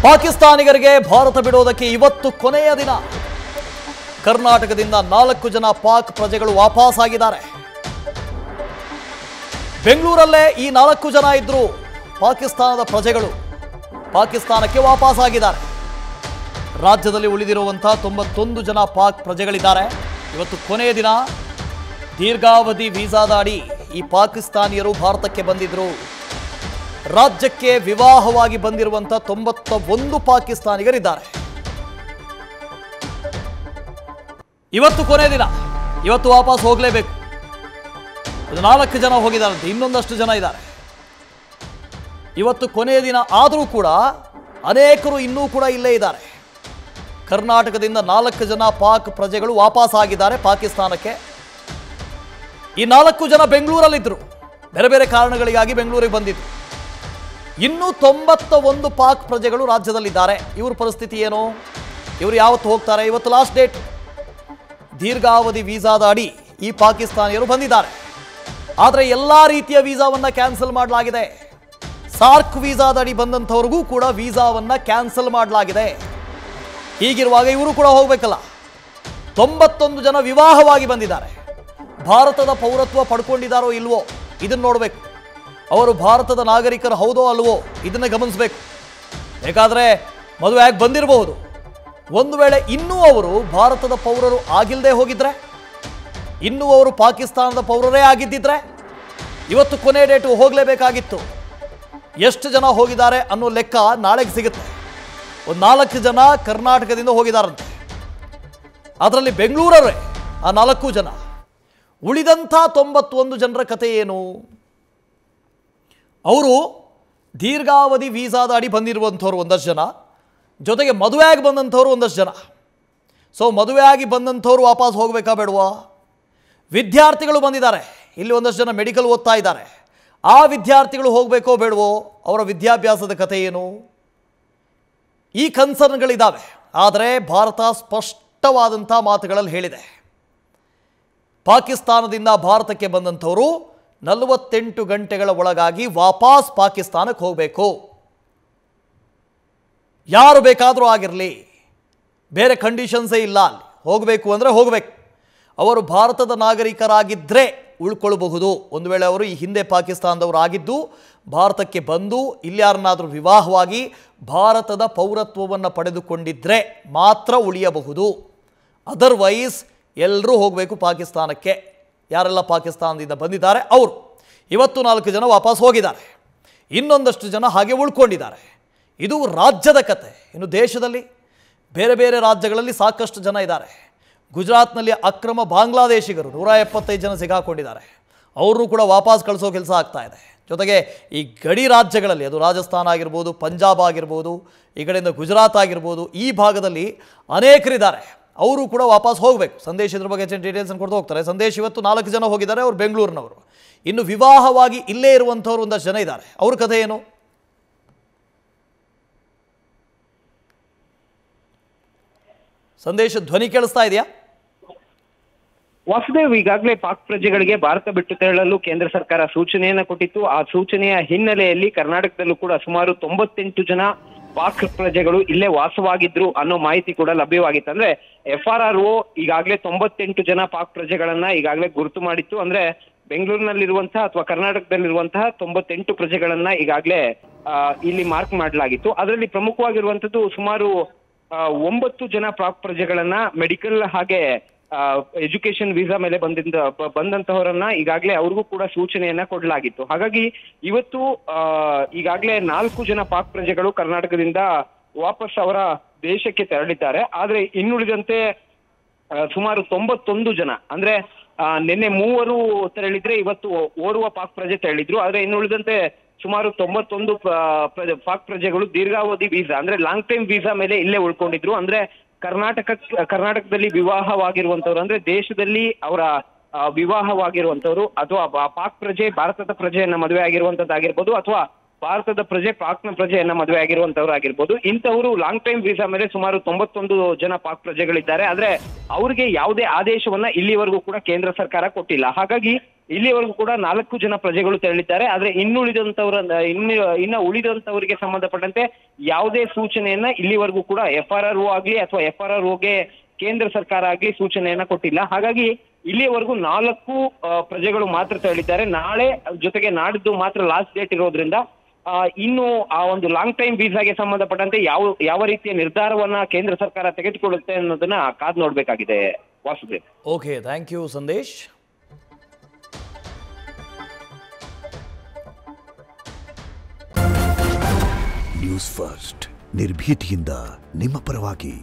ಪಾಕಿಸ್ತಾನಿಗರಿಗೆ ಭಾರತ ಬಿಡೋದಕ್ಕೆ ಇವತ್ತು ಕೊನೆಯ ದಿನ. ಕರ್ನಾಟಕದಿಂದ 4 ಜನ ಪಾಕ್ ಪ್ರಜೆಗಳು ವಾಪಸ್ ಆಗಿದ್ದಾರೆ. ಬೆಂಗಳೂರಲ್ಲೇ ಈ 4 ಜನ ಇದ್ರು ಪಾಕಿಸ್ತಾನದ ಪ್ರಜೆಗಳು ಪಾಕಿಸ್ತಾನಕ್ಕೆ ವಾಪಸ್ ಆಗಿದ್ದಾರೆ. ರಾಜ್ಯದಲ್ಲಿ ಉಳಿದಿರುವಂತಹ 91 ಜನ ಪಾಕ್ ಪ್ರಜೆಗಳಿದ್ದಾರೆ. ಇವತ್ತು ಕೊನೆಯ ದಿನ. ದೀರ್ಘಾವಧಿ ವೀಸಾದ ಅಡಿ ಈ ಪಾಕಿಸ್ತಾನಿಯರು ಭಾರತಕ್ಕೆ ಬಂದಿದ್ರು. ರಾಜ್ಯಕ್ಕೆ ವಿವಾಹವಾಗಿ ಬಂದಿರುವಂತಹ 91 ಪಾಕಿಸ್ತಾನಿಗರಿದ್ದಾರೆ. ಇವತ್ತು ಕೊನೆ ದಿನ. ಇವತ್ತು ವಾಪಸ್ ಹೋಗಲೇಬೇಕು. 4 ಜನ ಹೋಗಿದ್ದಾರೆ, ಇನ್ನೊಂದಷ್ಟು ಜನ ಇದ್ದಾರೆ. ಇವತ್ತು ಕೊನೆಯ ದಿನ ಆದರೂ ಕೂಡ ಅನೇಕರು ಇನ್ನೂ ಕೂಡ ಇಲ್ಲೇ ಇದ್ದಾರೆ. ಕರ್ನಾಟಕದಿಂದ 4 ಜನ ಪಾಕ್ ಪ್ರಜೆಗಳು ವಾಪಸ್ ಆಗಿದ್ದಾರೆ ಪಾಕಿಸ್ತಾನಕ್ಕೆ. ಈ 4 ಜನ ಬೆಂಗಳೂರಲ್ಲಿದ್ದರು, ಬೇರೆ ಬೇರೆ ಕಾರಣಗಳಿಗಾಗಿ ಬೆಂಗಳೂರಿಗೆ ಬಂದಿದ್ರು. ಇನ್ನೂ 91 ಪಾಕ್ ಪ್ರಜೆಗಳು ರಾಜ್ಯದಲ್ಲಿದ್ದಾರೆ. ಇವ್ರ ಪರಿಸ್ಥಿತಿ ಏನು? ಇವರು ಯಾವತ್ತು ಹೋಗ್ತಾರೆ? ಇವತ್ತು ಲಾಸ್ಟ್ ಡೇಟ್. ದೀರ್ಘಾವಧಿ ವೀಸಾದ ಅಡಿ ಈ ಪಾಕಿಸ್ತಾನಿಯರು ಬಂದಿದ್ದಾರೆ. ಆದರೆ ಎಲ್ಲ ರೀತಿಯ ವೀಸಾವನ್ನು ಕ್ಯಾನ್ಸಲ್ ಮಾಡಲಾಗಿದೆ. ಸಾರ್ಕ್ ವೀಸಾದ ಅಡಿ ಬಂದಂಥವ್ರಿಗೂ ಕೂಡ ವೀಸಾವನ್ನು ಕ್ಯಾನ್ಸಲ್ ಮಾಡಲಾಗಿದೆ. ಹೀಗಿರುವಾಗ ಇವರು ಕೂಡ ಹೋಗಬೇಕಲ್ಲ. 91 ಜನ ವಿವಾಹವಾಗಿ ಬಂದಿದ್ದಾರೆ. ಭಾರತದ ಪೌರತ್ವ ಪಡ್ಕೊಂಡಿದ್ದಾರೋ ಇಲ್ವೋ ಇದನ್ನು ನೋಡಬೇಕು. ಅವರು ಭಾರತದ ನಾಗರಿಕರು ಹೌದೋ ಅಲ್ವೋ ಇದನ್ನು ಗಮನಿಸಬೇಕು. ಬೇಕಾದರೆ ಮದುವೆ ಆಗಿ ಬಂದಿರಬಹುದು. ಒಂದು ವೇಳೆ ಇನ್ನೂ ಅವರು ಭಾರತದ ಪೌರರು ಆಗಿಲ್ಲದೆ ಹೋಗಿದ್ರೆ, ಇನ್ನೂ ಅವರು ಪಾಕಿಸ್ತಾನದ ಪೌರರೇ ಆಗಿದ್ದಿದ್ರೆ ಇವತ್ತು ಕೊನೆ ಡೇಟು ಹೋಗಲೇಬೇಕಾಗಿತ್ತು. ಎಷ್ಟು ಜನ ಹೋಗಿದ್ದಾರೆ ಅನ್ನೋ ಲೆಕ್ಕ ನಾಳೆಗೆ ಸಿಗುತ್ತೆ. ಒಂದು 4 ಜನ ಕರ್ನಾಟಕದಿಂದ ಹೋಗಿದ್ದಾರಂತೆ. ಅದರಲ್ಲಿ ಬೆಂಗಳೂರವರೇ ಆ 4 ಜನ. ಉಳಿದಂಥ 91 ಜನರ ಕತೆ ಏನು? ಅವರು ದೀರ್ಘಾವಧಿ ವೀಸಾದ ಅಡಿ ಬಂದಿರುವಂಥವ್ರು ಒಂದಷ್ಟು ಜನ, ಜೊತೆಗೆ ಮದುವೆಯಾಗಿ ಬಂದಂಥವ್ರು ಒಂದಷ್ಟು ಜನ. ಸೊ ಮದುವೆಯಾಗಿ ಬಂದಂಥವ್ರು ವಾಪಸ್ ಹೋಗಬೇಕಾ ಬೇಡವಾ? ವಿದ್ಯಾರ್ಥಿಗಳು ಬಂದಿದ್ದಾರೆ. ಇಲ್ಲಿ ಒಂದಷ್ಟು ಜನ ಮೆಡಿಕಲ್ ಓದ್ತಾ ಇದ್ದಾರೆ. ಆ ವಿದ್ಯಾರ್ಥಿಗಳು ಹೋಗಬೇಕೋ ಬೇಡವೋ? ಅವರ ವಿದ್ಯಾಭ್ಯಾಸದ ಕತೆ ಏನು? ಈ ಕನ್ಸರ್ನ್ಗಳಿದ್ದಾವೆ. ಆದರೆ ಭಾರತ ಸ್ಪಷ್ಟವಾದಂಥ ಮಾತುಗಳಲ್ಲಿ ಹೇಳಿದೆ, ಪಾಕಿಸ್ತಾನದಿಂದ ಭಾರತಕ್ಕೆ ಬಂದಂಥವರು 48 ಗಂಟೆಗಳ ಒಳಗಾಗಿ ವಾಪಸ್ ಪಾಕಿಸ್ತಾನಕ್ಕೆ ಹೋಗಬೇಕು. ಯಾರು ಬೇಕಾದರೂ ಆಗಿರಲಿ, ಬೇರೆ ಕಂಡೀಷನ್ಸೇ ಇಲ್ಲ. ಅಲ್ಲಿ ಹೋಗಬೇಕು ಅಂದರೆ ಹೋಗಬೇಕು. ಅವರು ಭಾರತದ ನಾಗರಿಕರಾಗಿದ್ದರೆ ಉಳ್ಕೊಳ್ಬಹುದು. ಒಂದು ವೇಳೆ ಅವರು ಈ ಹಿಂದೆ ಪಾಕಿಸ್ತಾನದವರು ಆಗಿದ್ದು ಭಾರತಕ್ಕೆ ಬಂದು ಇಲ್ಲಿ ಯಾರನ್ನಾದರೂ ವಿವಾಹವಾಗಿ ಭಾರತದ ಪೌರತ್ವವನ್ನು ಪಡೆದುಕೊಂಡಿದ್ದರೆ ಮಾತ್ರ ಉಳಿಯಬಹುದು. ಅದರ್ವೈಸ್ ಎಲ್ಲರೂ ಹೋಗಬೇಕು ಪಾಕಿಸ್ತಾನಕ್ಕೆ. ಯಾರೆಲ್ಲ ಪಾಕಿಸ್ತಾನದಿಂದ ಬಂದಿದ್ದಾರೆ ಅವರು. ಇವತ್ತು 4 ಜನ ವಾಪಸ್ ಹೋಗಿದ್ದಾರೆ. ಇನ್ನೊಂದಷ್ಟು ಜನ ಹಾಗೆ ಉಳ್ಕೊಂಡಿದ್ದಾರೆ. ಇದು ರಾಜ್ಯದ ಕತೆ. ಇನ್ನು ದೇಶದಲ್ಲಿ ಬೇರೆ ಬೇರೆ ರಾಜ್ಯಗಳಲ್ಲಿ ಸಾಕಷ್ಟು ಜನ ಇದ್ದಾರೆ. ಗುಜರಾತ್ನಲ್ಲಿ ಅಕ್ರಮ ಬಾಂಗ್ಲಾದೇಶಿಗರು 175 ಜನ ಸಿಗಾಕೊಂಡಿದ್ದಾರೆ. ಅವ್ರನ್ನೂ ಕೂಡ ವಾಪಸ್ ಕಳಿಸೋ ಕೆಲಸ ಆಗ್ತಾ ಇದೆ. ಜೊತೆಗೆ ಈ ಗಡಿ ರಾಜ್ಯಗಳಲ್ಲಿ, ಅದು ರಾಜಸ್ಥಾನ ಆಗಿರ್ಬೋದು, ಪಂಜಾಬ್ ಆಗಿರ್ಬೋದು, ಈ ಕಡೆಯಿಂದ ಗುಜರಾತ್ ಆಗಿರ್ಬೋದು, ಈ ಭಾಗದಲ್ಲಿ ಅನೇಕರಿದ್ದಾರೆ. ಅವರು ಕೂಡ ವಾಪಸ್ ಹೋಗಬೇಕು. ಸಂದೇಶ್ ಇದ್ರ ಬಗ್ಗೆ ಡೀಟೇಲ್ಸನ್ನು ಕೊಡ್ತಾ ಹೋಗ್ತಾರೆ. ಸಂದೇಶ್ ಇವತ್ತು 4 ಜನ ಹೋಗಿದ್ದಾರೆ. ಅವರು ಬೆಂಗಳೂರಿನವರು. ಇನ್ನು ವಿವಾಹವಾಗಿ ಇಲ್ಲೇ ಇರುವಂಥವ್ರು ಒಂದಷ್ಟು ಜನ ಇದ್ದಾರೆ. ಅವ್ರ ಕಥೆ ಏನು? ಸಂದೇಶ ಧ್ವನಿ ಕೇಳಿಸ್ತಾ ಇದೆಯಾ? ವಾಸುದೇವ್, ಈಗಾಗಲೇ ಪಾಕ್ ಪ್ರಜೆಗಳಿಗೆ ಭಾರತ ಬಿಟ್ಟು ತೆರಳಲು ಕೇಂದ್ರ ಸರ್ಕಾರ ಸೂಚನೆಯನ್ನ ಕೊಟ್ಟಿತ್ತು. ಆ ಸೂಚನೆಯ ಹಿನ್ನೆಲೆಯಲ್ಲಿ ಕರ್ನಾಟಕದಲ್ಲೂ ಕೂಡ ಸುಮಾರು 98 ಜನ ಪಾಕ್ ಪ್ರಜೆಗಳು ಇಲ್ಲೇ ವಾಸವಾಗಿದ್ರು ಅನ್ನೋ ಮಾಹಿತಿ ಕೂಡ ಲಭ್ಯವಾಗಿತ್ತು. ಅಂದ್ರೆ FRRO ಈಗಾಗಲೇ 98 ಜನ ಪಾಕ್ ಪ್ರಜೆಗಳನ್ನ ಈಗಾಗಲೇ ಗುರುತು ಮಾಡಿತ್ತು. ಅಂದ್ರೆ ಬೆಂಗಳೂರಿನಲ್ಲಿರುವಂತಹ ಅಥವಾ ಕರ್ನಾಟಕದಲ್ಲಿರುವಂತಹ 98 ಪ್ರಜೆಗಳನ್ನ ಈಗಾಗಲೇ ಇಲ್ಲಿ ಮಾರ್ಕ್ ಮಾಡಲಾಗಿತ್ತು. ಅದರಲ್ಲಿ ಪ್ರಮುಖವಾಗಿರುವಂತದ್ದು ಸುಮಾರು 9 ಜನ ಪಾಕ್ ಪ್ರಜೆಗಳನ್ನ ಮೆಡಿಕಲ್ ಹಾಗೆ ಎಜುಕೇಶನ್ ವೀಸಾ ಮೇಲೆ ಬಂದಂತಹವರನ್ನ ಈಗಾಗಲೇ ಅವ್ರಿಗೂ ಕೂಡ ಸೂಚನೆಯನ್ನ ಕೊಡಲಾಗಿತ್ತು. ಹಾಗಾಗಿ ಇವತ್ತು ಈಗಾಗಲೇ 4 ಜನ ಪಾಕ್ ಪ್ರಜೆಗಳು ಕರ್ನಾಟಕದಿಂದ ವಾಪಸ್ ಅವರ ದೇಶಕ್ಕೆ ತೆರಳಿದ್ದಾರೆ. ಆದ್ರೆ ಇನ್ನುಳಿದಂತೆ ಸುಮಾರು 91 ಜನ, ಅಂದ್ರೆ ನಿನ್ನೆ 3 ತೆರಳಿದ್ರೆ ಇವತ್ತು ಓರ್ವ ಪಾಕ್ ಪ್ರಜೆ ತೆರಳಿದ್ರು. ಆದ್ರೆ ಇನ್ನುಳಿದಂತೆ ಸುಮಾರು 91 ಪಾಕ್ ಪ್ರಜೆಗಳು ದೀರ್ಘಾವಧಿ ವೀಸಾ ಅಂದ್ರೆ ಲಾಂಗ್ ಟೈಮ್ ವೀಸಾ ಮೇಲೆ ಇಲ್ಲೇ ಉಳ್ಕೊಂಡಿದ್ರು. ಅಂದ್ರೆ ಕರ್ನಾಟಕದಲ್ಲಿ ವಿವಾಹವಾಗಿರುವಂತವ್ರು, ಅಂದ್ರೆ ದೇಶದಲ್ಲಿ ಅವರ ವಿವಾಹವಾಗಿರುವಂತವ್ರು ಅಥವಾ ಪಾಕ್ ಪ್ರಜೆ ಭಾರತದ ಪ್ರಜೆಯನ್ನ ಮದುವೆ ಆಗಿರುವಂತದ್ದಾಗಿರ್ಬೋದು, ಅಥವಾ ಭಾರತದ ಪ್ರಜೆ, ಪಾಕ್ನ ಪ್ರಜೆಯನ್ನ ಮದುವೆ ಆಗಿರುವಂತವ್ರು ಆಗಿರ್ಬೋದು. ಇಂಥವರು ಲಾಂಗ್ ಟೈಮ್ ವೀಸಾ ಮೇಲೆ ಸುಮಾರು 91 ಜನ ಪಾಕ್ ಪ್ರಜೆಗಳಿದ್ದಾರೆ. ಆದ್ರೆ ಅವ್ರಿಗೆ ಯಾವುದೇ ಆದೇಶವನ್ನ ಇಲ್ಲಿವರೆಗೂ ಕೂಡ ಕೇಂದ್ರ ಸರ್ಕಾರ ಕೊಟ್ಟಿಲ್ಲ. ಹಾಗಾಗಿ ಇಲ್ಲಿವರೆಗೂ ಕೂಡ 4 ಜನ ಪ್ರಜೆಗಳು ತೆರಳಿದ್ದಾರೆ. ಆದ್ರೆ ಇನ್ನ ಉಳಿದಂತವರಿಗೆ ಸಂಬಂಧಪಟ್ಟಂತೆ ಯಾವುದೇ ಸೂಚನೆಯನ್ನ ಇಲ್ಲಿವರೆಗೂ ಕೂಡ FRRO ಆಗ್ಲಿ ಅಥವಾ FRROಗೆ ಕೇಂದ್ರ ಸರ್ಕಾರ ಆಗ್ಲಿ ಸೂಚನೆಯನ್ನ ಕೊಟ್ಟಿಲ್ಲ. ಹಾಗಾಗಿ ಇಲ್ಲಿಯವರೆಗೂ 4 ಪ್ರಜೆಗಳು ಮಾತ್ರ ತೆರಳಿದ್ದಾರೆ. ನಾಳೆ ಜೊತೆಗೆ ನಾಡಿದ್ದು ಮಾತ್ರ ಲಾಸ್ಟ್ ಡೇಟ್ ಇರೋದ್ರಿಂದ ಇನ್ನು ಆ ಒಂದು ಲಾಂಗ್ ಟೈಮ್ ವೀಸಾಗೆ ಸಂಬಂಧಪಟ್ಟಂತೆ ಯಾವ ರೀತಿಯ ನಿರ್ಧಾರವನ್ನ ಕೇಂದ್ರ ಸರ್ಕಾರ ತೆಗೆದುಕೊಳ್ಳುತ್ತೆ ಅನ್ನೋದನ್ನ ಕಾದ್ ನೋಡ್ಬೇಕಾಗಿದೆ Vasudev. Okay, thank you Sandesh. News first ನಿರ್ಭೀತಿಯಿಂದ ನಿಮ್ಮ ಪರವಾಗಿ.